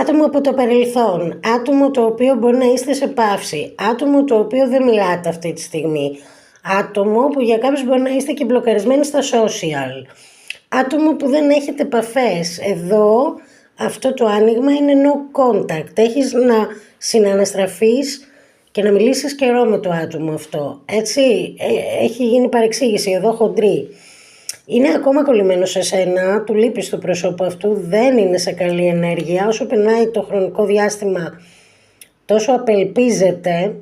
Άτομο από το παρελθόν, άτομο το οποίο μπορεί να είστε σε παύση, άτομο το οποίο δεν μιλάτε αυτή τη στιγμή, άτομο που για κάποιους μπορεί να είστε και μπλοκαρισμένοι στα social, άτομο που δεν έχετε επαφές. Εδώ αυτό το άνοιγμα είναι no contact, έχεις να συναναστραφείς και να μιλήσεις καιρό με το άτομο αυτό, έτσι, έχει γίνει παρεξήγηση εδώ χοντρή. Είναι ακόμα κολλημένο σε σένα, του λείπεις το πρόσωπο αυτού, δεν είναι σε καλή ενέργεια. Όσο περνάει το χρονικό διάστημα, τόσο απελπίζεται,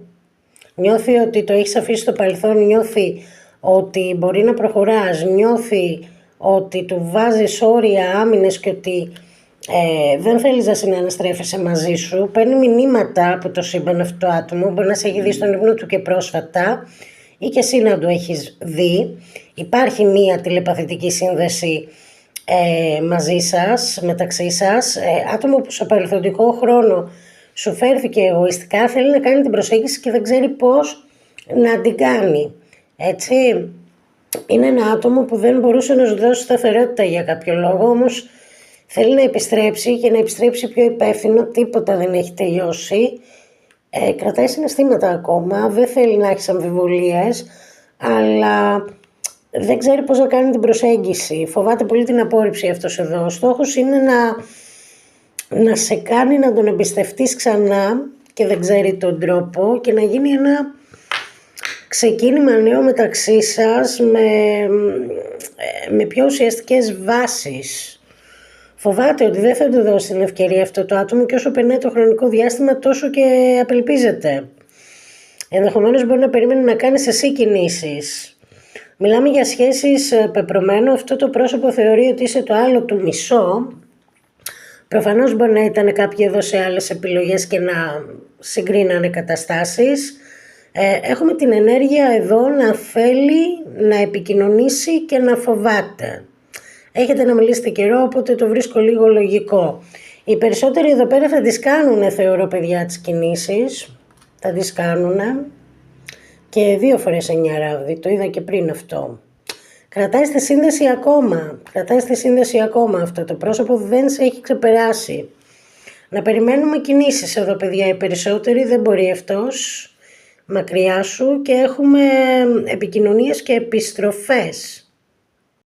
νιώθει ότι το έχεις αφήσει στο παρελθόν, νιώθει ότι μπορεί να προχωράς, νιώθει ότι του βάζεις όρια, άμυνες και ότι δεν θέλεις να συναναστρέφεσαι μαζί σου. Παίρνει μηνύματα από το σύμπαν αυτό το άτομο, μπορεί να σε έχει δει στον ύπνο του και πρόσφατα ή και εσύ να το έχεις δει. Υπάρχει μία τηλεπαθητική σύνδεση μαζί σας, μεταξύ σας. Άτομο που σε παρελθοντικό χρόνο σου φέρθηκε εγωιστικά, θέλει να κάνει την προσέγγιση και δεν ξέρει πώς να την κάνει. Έτσι, είναι ένα άτομο που δεν μπορούσε να σου δώσει σταθερότητα για κάποιο λόγο, όμως θέλει να επιστρέψει και να επιστρέψει πιο υπεύθυνο, τίποτα δεν έχει τελειώσει. Κρατάει συναισθήματα ακόμα, δεν θέλει να έχεις αμφιβολίες, αλλά δεν ξέρει πώς να κάνει την προσέγγιση. Φοβάται πολύ την απόρριψη αυτός εδώ. Ο στόχος είναι να σε κάνει να τον εμπιστευτείς ξανά και δεν ξέρει τον τρόπο και να γίνει ένα ξεκίνημα νέο μεταξύ σας με πιο ουσιαστικές βάσεις. Φοβάται ότι δεν θα του δώσει την ευκαιρία αυτό το άτομο και όσο περνάει το χρονικό διάστημα τόσο και απελπίζεται. Ενδεχομένως μπορεί να περιμένει να κάνεις εσύ κινήσεις. Μιλάμε για σχέσεις πεπρωμένο, αυτό το πρόσωπο θεωρεί ότι είσαι το άλλο του μισό. Προφανώς μπορεί να ήταν κάποιοι εδώ σε άλλες επιλογές και να συγκρίνανε καταστάσεις. Έχουμε την ενέργεια εδώ να θέλει να επικοινωνήσει και να φοβάται. Έχετε να μιλήσετε καιρό, οπότε το βρίσκω λίγο λογικό. Οι περισσότεροι εδώ πέρα θα τις κάνουν, θεωρώ παιδιά, τις κινήσεις. Θα τις κάνουν και 2 φορές 9 ράβδι, το είδα και πριν αυτό. Κρατάει στη σύνδεση ακόμα αυτό το πρόσωπο, δεν σε έχει ξεπεράσει. Να περιμένουμε κινήσεις εδώ παιδιά, οι περισσότεροι δεν μπορεί αυτός, μακριά σου, και έχουμε επικοινωνίες και επιστροφές.